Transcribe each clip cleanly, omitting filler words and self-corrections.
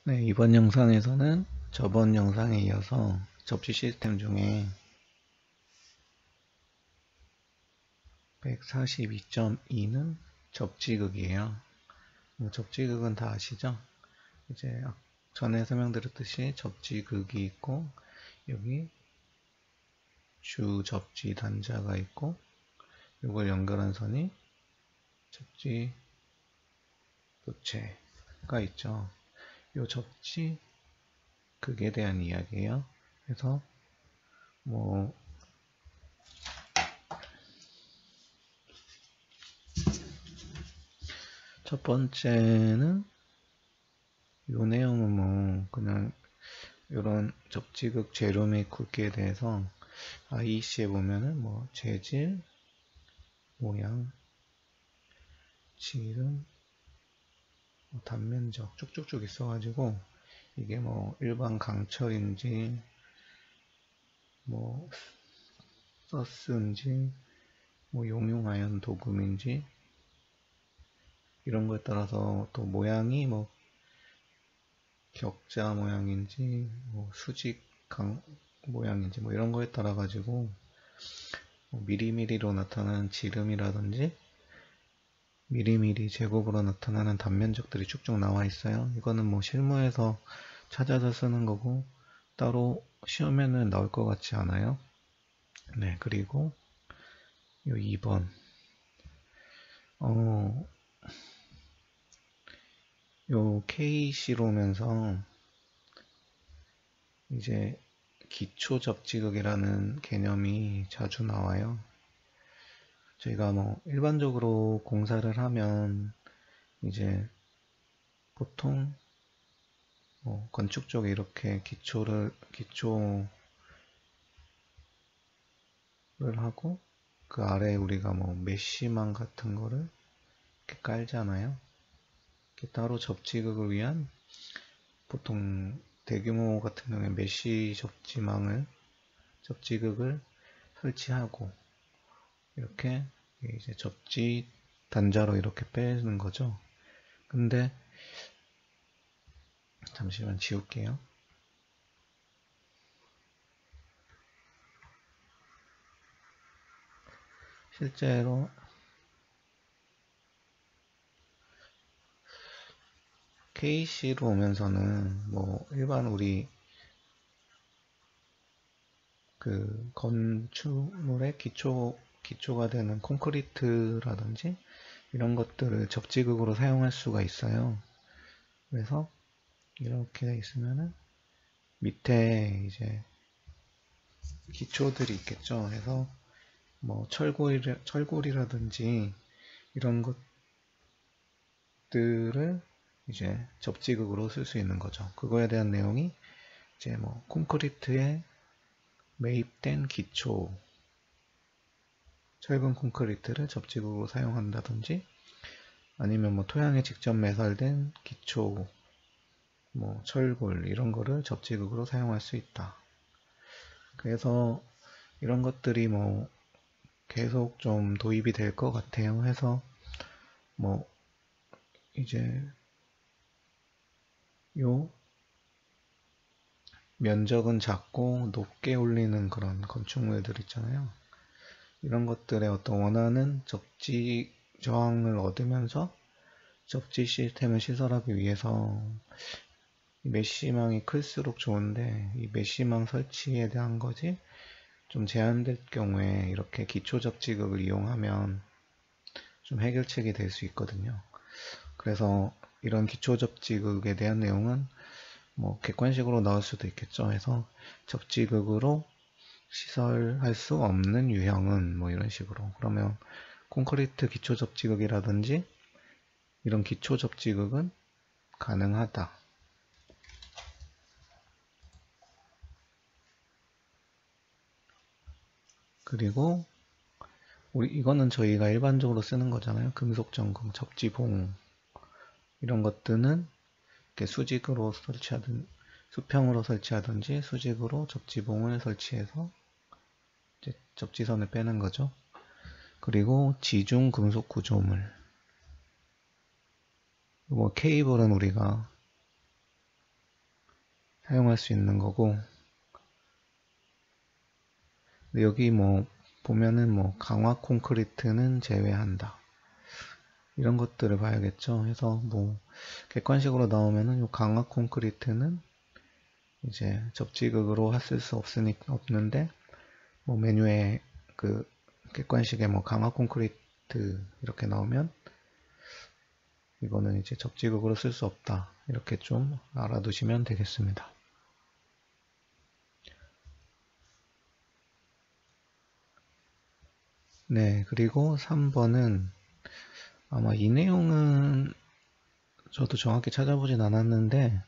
네, 이번 영상에서는 저번 영상에 이어서 접지 시스템 중에 142.2는 접지극이에요. 접지극은 다 아시죠? 이제 전에 설명드렸듯이 접지극이 있고, 여기 주 접지 단자가 있고, 이걸 연결한 선이 접지 도체가 있죠. 이 접지 극에 대한 이야기예요. 그래서 첫 번째는 이 내용은 그냥 이런 접지극 재료 및 굵기에 대해서 IEC에 보면은 재질, 모양, 지름, 단면적 쭉쭉쭉 있어가지고 이게 일반 강철인지 서스인지 용융아연 도금인지 이런 거에 따라서 또 모양이 격자 모양인지 수직 모양인지 이런 거에 따라 가지고 미리미리로 나타나는 지름이라든지 미리미리 제곱으로 나타나는 단면적들이 쭉쭉 나와 있어요. 이거는 실무에서 찾아서 쓰는 거고 따로 시험에는 나올 것 같지 않아요. 네, 그리고 요 2번 요 KC로면서 이제 기초 접지극이라는 개념이 자주 나와요. 저희가 일반적으로 공사를 하면 이제 보통 건축 쪽에 이렇게 기초를 하고 그 아래에 우리가 메쉬망 같은 거를 이렇게 깔잖아요. 이렇게 따로 접지극을 위한 보통 대규모 같은 경우에 메쉬 접지극을 설치하고 이렇게 이제 접지 단자로 이렇게 빼는 거죠. 근데 잠시만 지울게요. 실제로 KC로 오면서는 일반 우리 그 건축물의 기초가 되는 콘크리트라든지 이런 것들을 접지극으로 사용할 수가 있어요. 그래서 이렇게 돼 있으면은 밑에 이제 기초들이 있겠죠. 그래서 철골이라든지 이런 것들을 이제 접지극으로 쓸 수 있는 거죠. 그거에 대한 내용이 이제 콘크리트에 매입된 기초, 철근 콘크리트를 접지극으로 사용한다든지 아니면 토양에 직접 매설된 기초, 철골 이런 거를 접지극으로 사용할 수 있다. 그래서 이런 것들이 계속 좀 도입이 될 것 같아요. 해서 이제 요 면적은 작고 높게 올리는 그런 건축물들 있잖아요. 이런 것들의 어떤 원하는 접지 저항을 얻으면서 접지 시스템을 시설하기 위해서 메쉬망이 클수록 좋은데 이 메쉬망 설치에 대한 것이 좀 제한될 경우에 이렇게 기초 접지극을 이용하면 좀 해결책이 될 수 있거든요. 그래서 이런 기초 접지극에 대한 내용은 객관식으로 나올 수도 있겠죠. 해서 접지극으로 시설할 수 없는 유형은 이런 식으로. 그러면 콘크리트 기초 접지극이라든지 이런 기초 접지극은 가능하다. 그리고 이거는 저희가 일반적으로 쓰는 거잖아요. 금속점검, 접지봉 이런 것들은 이렇게 수직으로 수평으로 설치하든지 수직으로 접지봉을 설치해서 이제 접지선을 빼는 거죠. 그리고 지중 금속 구조물. 케이블은 우리가 사용할 수 있는 거고, 여기 뭐 보면은 뭐 강화 콘크리트는 제외한다, 이런 것들을 봐야겠죠. 해서 뭐 객관식으로 나오면은 요 강화 콘크리트는 이제 접지극으로 쓸 수 없는데, 뭐 메뉴에 그 객관식에 뭐 강화 콘크리트 이렇게 나오면 이거는 이제 접지극으로 쓸 수 없다, 이렇게 좀 알아두시면 되겠습니다. 네, 그리고 3번은 아마 이 내용은 저도 정확히 찾아보진 않았는데,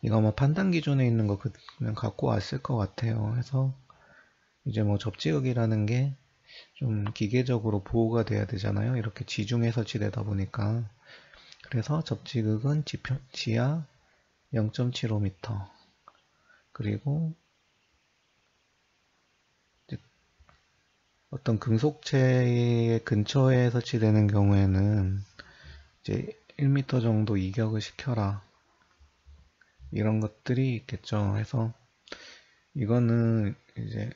이거 아마 판단 기준에 있는 거 그냥 갖고 왔을 것 같아요. 해서 이제 뭐 접지극이라는 게 좀 기계적으로 보호가 돼야 되잖아요. 이렇게 지중해 설치되다 보니까. 그래서 접지극은 지하 0.75m, 그리고 어떤 금속체 근처에 설치되는 경우에는 이제 1m 정도 이격을 시켜라, 이런 것들이 있겠죠. 해서 이거는 이제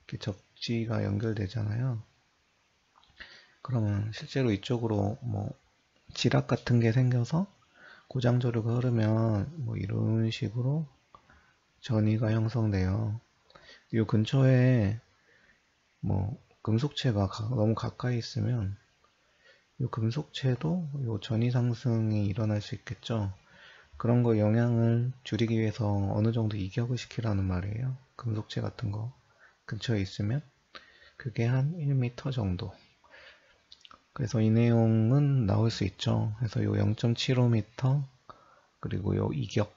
이렇게 접지가 연결되잖아요. 그러면 실제로 이쪽으로 뭐 지락 같은 게 생겨서 고장조류가 흐르면 뭐 이런 식으로 전이가 형성돼요. 이 근처에 뭐 금속체가 너무 가까이 있으면 이 금속체도 이 전이 상승이 일어날 수 있겠죠. 그런 거 영향을 줄이기 위해서 어느 정도 이격을 시키라는 말이에요. 금속체 같은 거 근처에 있으면 그게 한 1m 정도. 그래서 이 내용은 나올 수 있죠. 그래서 요 0.75m 그리고 요 이격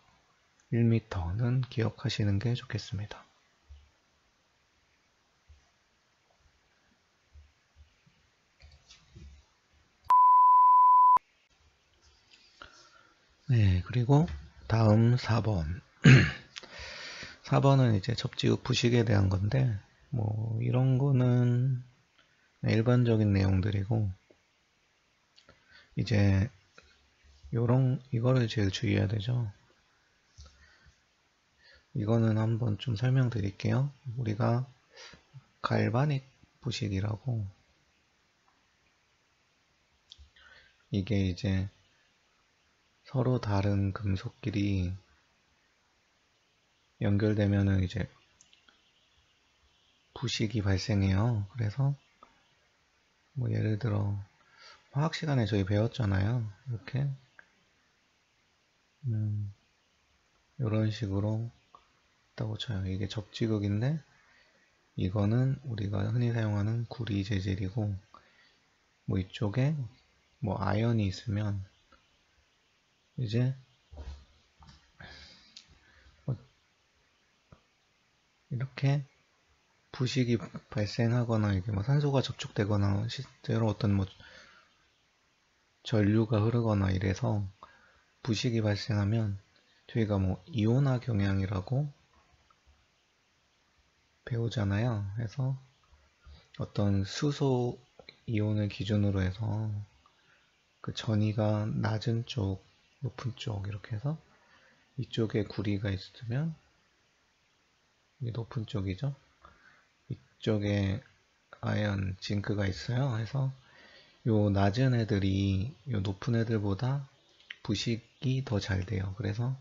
1m는 기억하시는 게 좋겠습니다. 네, 그리고 다음 4번. 4번은 이제 접지극 부식에 대한 건데, 뭐 이런 거는 일반적인 내용들이고, 이제 이거를 제일 주의해야 되죠. 이거는 한번 좀 설명드릴게요. 우리가 갈바닉 부식이라고, 이게 이제 서로 다른 금속끼리 연결되면은 이제 부식이 발생해요. 그래서 뭐 예를 들어 화학 시간에 저희 배웠잖아요. 이렇게 이런 식으로 있다고 쳐요. 이게 접지극인데, 이거는 우리가 흔히 사용하는 구리 재질이고, 뭐 이쪽에 뭐 아연이 있으면 이제 뭐 이렇게 부식이 발생하거나, 이게 뭐 산소가 접촉되거나 실제로 어떤 뭐 전류가 흐르거나 이래서 부식이 발생하면 저희가 뭐 이온화 경향이라고 배우잖아요. 그래서 어떤 수소 이온을 기준으로 해서 그 전이가 낮은 쪽, 높은 쪽 이렇게 해서 이쪽에 구리가 있으면 이게 높은 쪽이죠. 이쪽에 아연, 징크가 있어요. 해서 요 낮은 애들이 요 높은 애들보다 부식이 더 잘 돼요. 그래서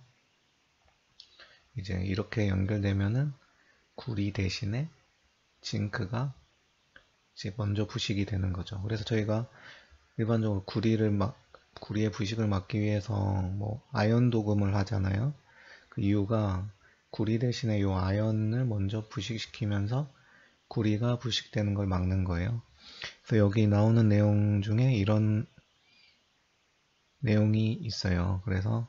이제 이렇게 연결되면은 구리 대신에 징크가 이제 먼저 부식이 되는 거죠. 그래서 저희가 일반적으로 구리의 부식을 막기 위해서 뭐 아연 도금을 하잖아요. 그 이유가 구리 대신에 요 아연을 먼저 부식시키면서 구리가 부식되는 걸 막는 거예요. 그래서 여기 나오는 내용 중에 이런 내용이 있어요. 그래서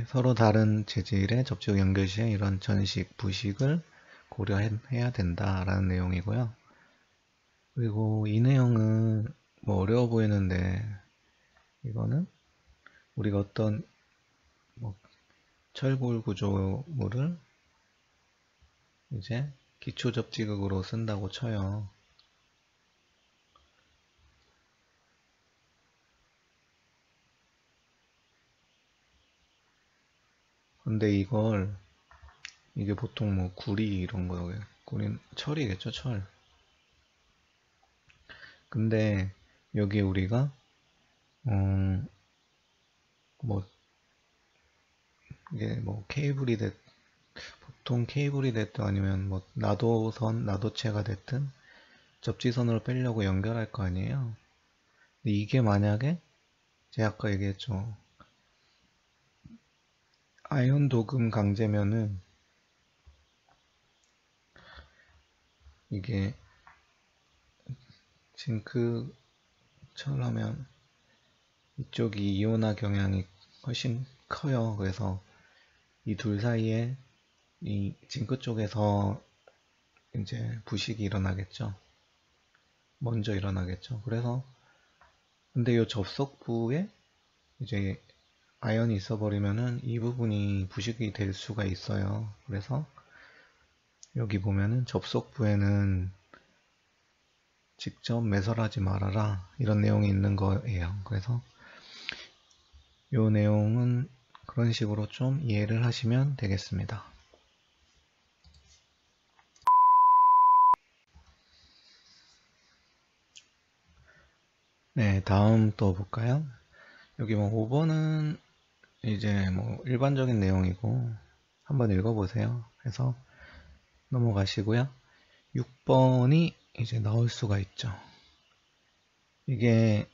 서로 다른 재질의 접촉 연결 시에 이런 전식, 부식을 고려해야 된다라는 내용이고요. 그리고 이 내용은 뭐 어려워 보이는데, 이거는 우리가 어떤 뭐 철골 구조물을 이제 기초 접지극으로 쓴다고 쳐요. 근데 이게 보통 뭐 구리 이런 거, 구리, 철이겠죠, 철. 근데 여기 우리가, 뭐, 이게 뭐 케이블이 보통 케이블이 됐든 아니면 뭐 나도체가 됐든 접지선으로 빼려고 연결할 거 아니에요. 근데 이게 만약에 제가 아까 얘기했죠. 아연 도금 강제면은 이게 징크처럼 하면 이쪽이 이온화 경향이 훨씬 커요. 그래서 이 둘 사이에 이 징크 쪽에서 이제 부식이 일어나겠죠. 먼저 일어나겠죠. 그래서 근데 이 접속부에 이제 아연이 있어 버리면은 이 부분이 부식이 될 수가 있어요. 그래서 여기 보면은 접속부에는 직접 매설하지 말아라 이런 내용이 있는 거예요. 그래서 이 내용은 그런 식으로 좀 이해를 하시면 되겠습니다. 네, 다음 또 볼까요? 여기 뭐 5번은 이제 뭐 일반적인 내용이고 한번 읽어보세요. 해서 넘어가시고요. 6번이 이제 나올 수가 있죠. 이게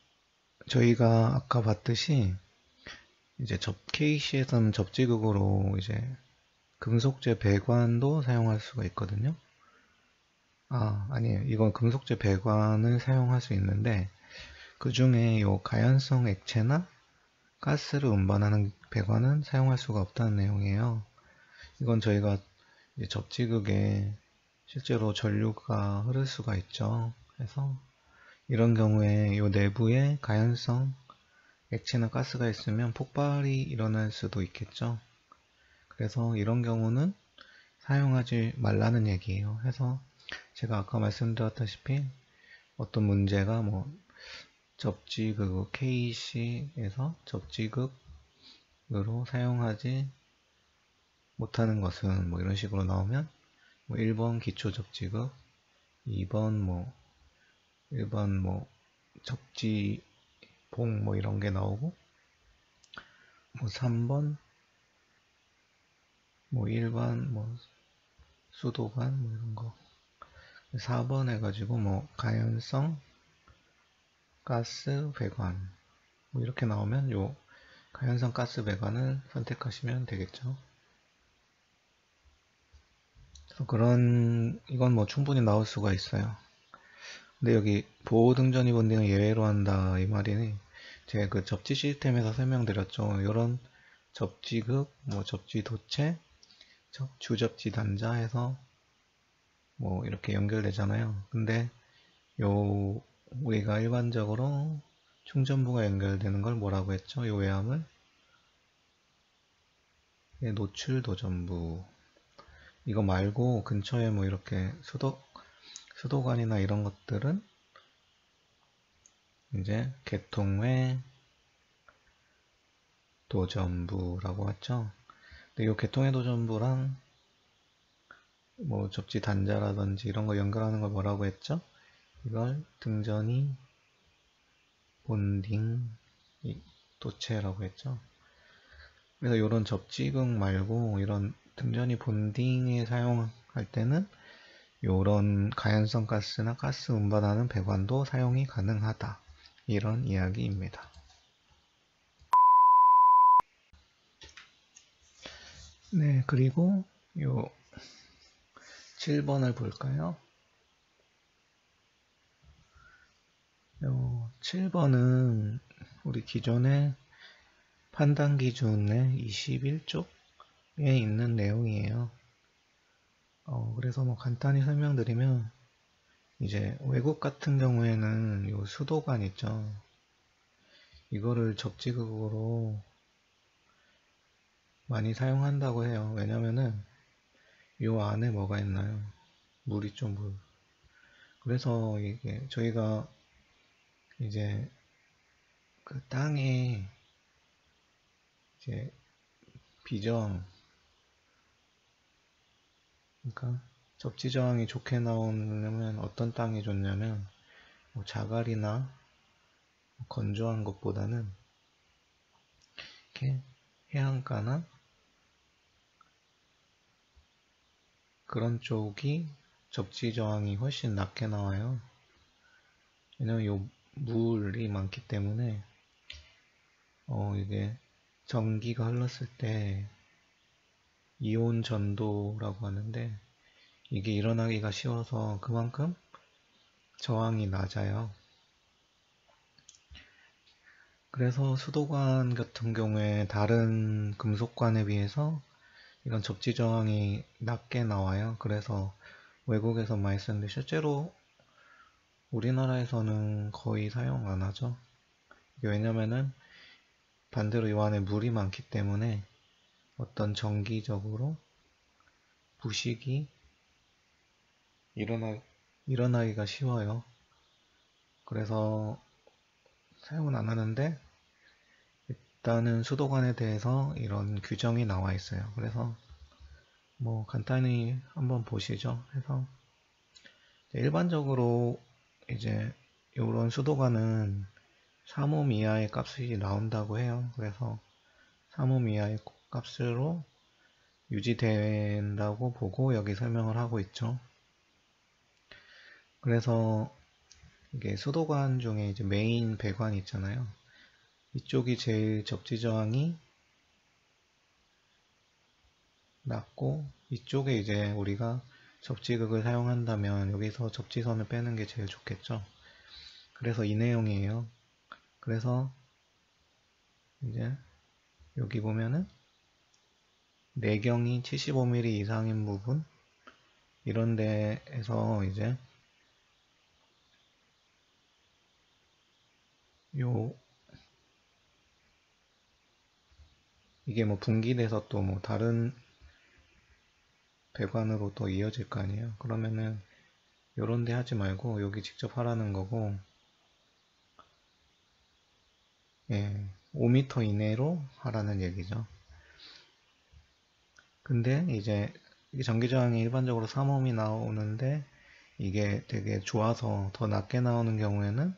저희가 아까 봤듯이 이제 KC에서는 접지극으로 이제 금속재 배관도 사용할 수가 있거든요. 아니에요. 이건 금속재 배관을 사용할 수 있는데 그 중에 요 가연성 액체나 가스를 운반하는 배관은 사용할 수가 없다는 내용이에요. 이건 저희가 접지극에 실제로 전류가 흐를 수가 있죠. 그래서 이런 경우에 이 내부에 가연성 액체나 가스가 있으면 폭발이 일어날 수도 있겠죠. 그래서 이런 경우는 사용하지 말라는 얘기예요. 해서 제가 아까 말씀드렸다시피 어떤 문제가 뭐 접지극 KC에서 접지극으로 사용하지 못하는 것은 뭐 이런 식으로 나오면 뭐 1번 기초 접지극, 2번 뭐 일반 뭐 접지봉 뭐 이런 게 나오고 뭐 3번 뭐 일반 뭐 수도관 뭐 이런 거 4번 해가지고 뭐 가연성 가스 배관 뭐 이렇게 나오면 요 가연성 가스 배관을 선택하시면 되겠죠. 그래서 이건 뭐 충분히 나올 수가 있어요. 근데 여기 보호등전이 본딩을 예외로 한다 이 말이니 제가 그 접지 시스템에서 설명드렸죠. 이런 접지극, 뭐 접지도체, 주접지 단자 해서 뭐 이렇게 연결되잖아요. 근데 우리가 일반적으로 충전부가 연결되는 걸 뭐라고 했죠? 요 외함을 노출 도전부. 이거 말고 근처에 뭐 이렇게 수도관이나 이런 것들은 이제 개통외 도전부라고 했죠. 근데 이 개통외 도전부랑 뭐 접지 단자라든지 이런 거 연결하는 걸 뭐라고 했죠? 이걸 등전이 본딩 도체라고 했죠. 그래서 이런 접지극 말고 이런 등전이 본딩에 사용할 때는 이런 가연성 가스나 가스 운반하는 배관도 사용이 가능하다. 이런 이야기입니다. 네, 그리고 요 7번을 볼까요? 요 7번은 우리 기존의 판단 기준의 21쪽에 있는 내용이에요. 그래서 뭐 간단히 설명드리면 이제 외국 같은 경우에는 요 수도관 있죠. 이거를 접지극으로 많이 사용한다고 해요. 왜냐면은 요 안에 뭐가 있나요? 물 있죠, 물. 그래서 이게 저희가 이제 그 땅에 이제 비전 그러니까 접지 저항이 좋게 나오려면 어떤 땅이 좋냐면 뭐 자갈이나 건조한 것보다는 이렇게 해안가나 그런 쪽이 접지 저항이 훨씬 낮게 나와요. 왜냐면 요 물이 많기 때문에 이게 전기가 흘렀을 때 이온 전도라고 하는데 이게 일어나기가 쉬워서 그만큼 저항이 낮아요. 그래서 수도관 같은 경우에 다른 금속관에 비해서 이런 접지 저항이 낮게 나와요. 그래서 외국에서 많이 쓰는데 실제로 우리나라에서는 거의 사용 안 하죠. 이게 왜냐면은 반대로 이 안에 물이 많기 때문에 어떤 정기적으로 부식이 일어나기가 쉬워요. 그래서 사용은 안 하는데 일단은 수도관에 대해서 이런 규정이 나와 있어요. 그래서 뭐 간단히 한번 보시죠. 해서 일반적으로 이제 이런 수도관은 3옴 이하의 값이 나온다고 해요. 그래서 3옴 이하의 값으로 유지된다고 보고 여기 설명을 하고 있죠. 그래서 이게 수도관 중에 이제 메인 배관이 있잖아요. 이쪽이 제일 접지 저항이 낮고 이쪽에 이제 우리가 접지극을 사용한다면 여기서 접지선을 빼는 게 제일 좋겠죠. 그래서 이 내용이에요. 그래서 이제 여기 보면은 내경이 75mm 이상인 부분 이런 데에서 이제 이게 뭐 분기돼서 또 뭐 다른 배관으로 또 이어질 거 아니에요. 그러면은 요런 데 하지 말고 여기 직접 하라는 거고, 예, 5m 이내로 하라는 얘기죠. 근데 이제 전기저항이 일반적으로 3옴이 나오는데 이게 되게 좋아서 더 낮게 나오는 경우에는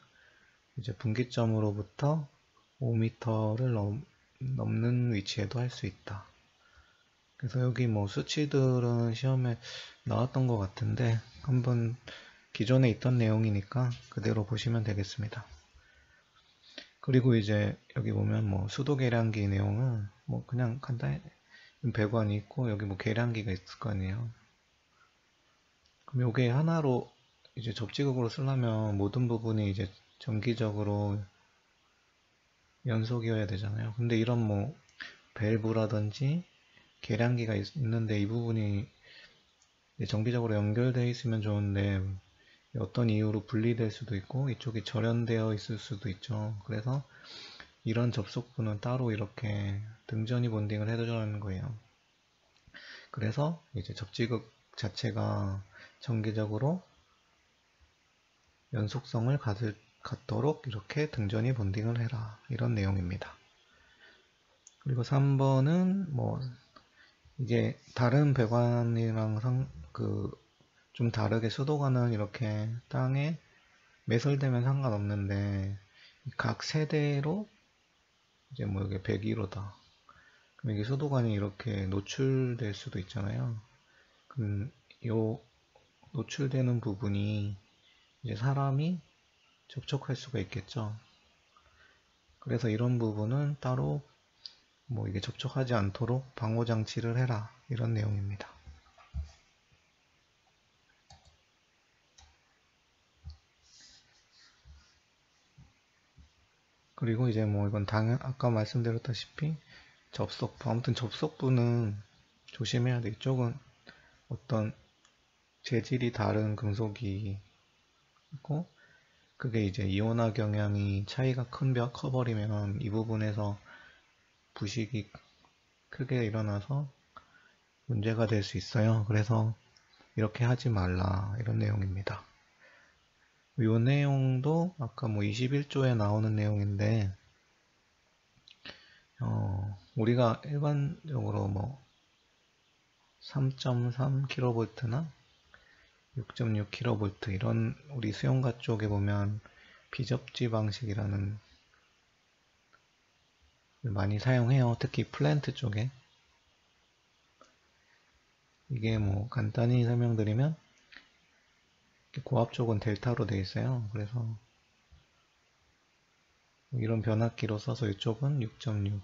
이제 분기점으로부터 5m를 넘는 위치에도 할 수 있다. 그래서 여기 뭐 수치들은 시험에 나왔던 것 같은데 한번 기존에 있던 내용이니까 그대로 보시면 되겠습니다. 그리고 이제 여기 보면 뭐 수도 계량기 내용은 뭐 그냥 간단히 배관이 있고 여기 뭐 계량기가 있을 거 아니에요. 그럼 요게 하나로 이제 접지극으로 쓰려면 모든 부분이 이제 정기적으로 연속이어야 되잖아요. 근데 이런 뭐 밸브라든지 계량기가 있는데 이 부분이 정기적으로 연결되어 있으면 좋은데 어떤 이유로 분리될 수도 있고 이쪽이 절연되어 있을 수도 있죠. 그래서 이런 접속부는 따로 이렇게 등전이 본딩을 해두자는 거예요. 그래서 이제 접지극 자체가 정기적으로 연속성을 갖도록 이렇게 등전이 본딩을 해라. 이런 내용입니다. 그리고 3번은 뭐 이게 다른 배관이랑 좀 다르게 수도관은 이렇게 땅에 매설되면 상관없는데 각 세대로 이제 뭐 이게 101호다. 그럼 이게 수도관이 이렇게 노출될 수도 있잖아요. 그럼 요 노출되는 부분이 이제 사람이 접촉할 수가 있겠죠. 그래서 이런 부분은 따로 뭐 이게 접촉하지 않도록 방호 장치를 해라. 이런 내용입니다. 그리고 이제 뭐 이건 아까 말씀드렸다시피 접속부. 아무튼 접속부는 조심해야 돼. 이쪽은 어떤 재질이 다른 금속이 있고 그게 이제 이온화 경향이 차이가 커버리면 이 부분에서 부식이 크게 일어나서 문제가 될 수 있어요. 그래서 이렇게 하지 말라 이런 내용입니다. 이 내용도 아까 뭐 21조에 나오는 내용인데 우리가 일반적으로 뭐 3.3kV나 6.6kV 이런 우리 수용가 쪽에 보면 비접지 방식이라는 걸 많이 사용해요. 특히 플랜트 쪽에. 이게 뭐 간단히 설명드리면 고압 쪽은 델타로 되어 있어요. 그래서 이런 변압기로 써서 이쪽은 6.6,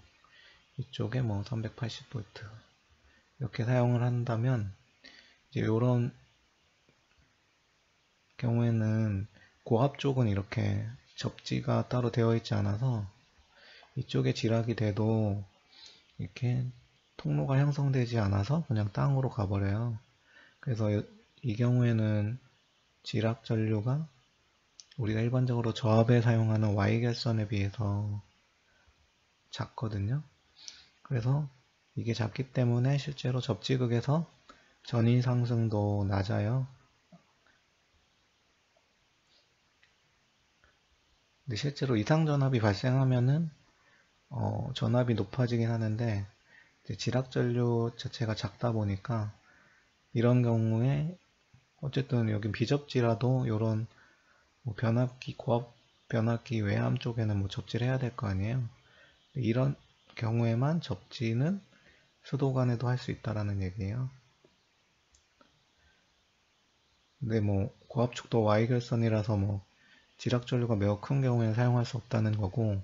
이쪽에 뭐 380V 이렇게 사용을 한다면 이제 이런 경우에는 고압 쪽은 이렇게 접지가 따로 되어 있지 않아서 이쪽에 지락이 돼도 이렇게 통로가 형성되지 않아서 그냥 땅으로 가버려요. 그래서 이 경우에는 지락 전류가 우리가 일반적으로 저압에 사용하는 Y결선에 비해서 작거든요. 그래서 이게 작기 때문에 실제로 접지극에서 전위 상승도 낮아요. 근데 실제로 이상전압이 발생하면은 전압이 높아지긴 하는데 지락 전류 자체가 작다 보니까 이런 경우에 어쨌든 여긴 비접지라도 이런 뭐 변압기, 고압 변압기 외함 쪽에는 뭐 접지를 해야 될 거 아니에요. 이런 경우에만 접지는 수도관에도 할 수 있다라는 얘기예요. 근데 뭐 고압 쪽도 Y결선이라서 뭐 지락 전류가 매우 큰 경우에는 사용할 수 없다는 거고,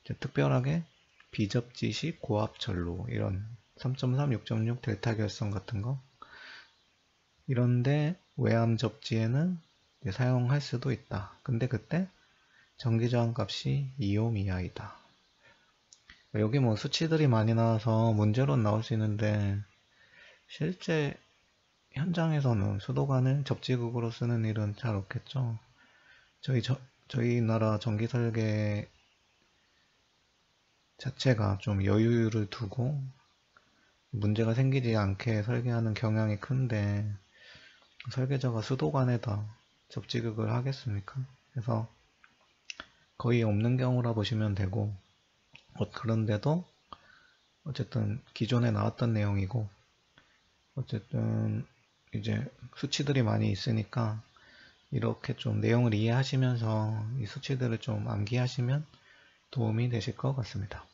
이제 특별하게 비접지식 고압 전류 이런 3.3, 6.6 델타 결선 같은 거 이런데 외함 접지에는 사용할 수도 있다. 근데 그때 전기저항 값이 2옴 이하이다. 여기 뭐 수치들이 많이 나와서 문제로는 나올 수 있는데 실제 현장에서는 수도관을 접지극으로 쓰는 일은 잘 없겠죠. 저희 나라 전기 설계 자체가 좀 여유를 두고 문제가 생기지 않게 설계하는 경향이 큰데 설계자가 수도관에다 접지극을 하겠습니까? 그래서 거의 없는 경우라 보시면 되고, 그런데도 어쨌든 기존에 나왔던 내용이고 어쨌든 이제 수치들이 많이 있으니까 이렇게 좀 내용을 이해하시면서 이 수치들을 좀 암기하시면 도움이 되실 것 같습니다.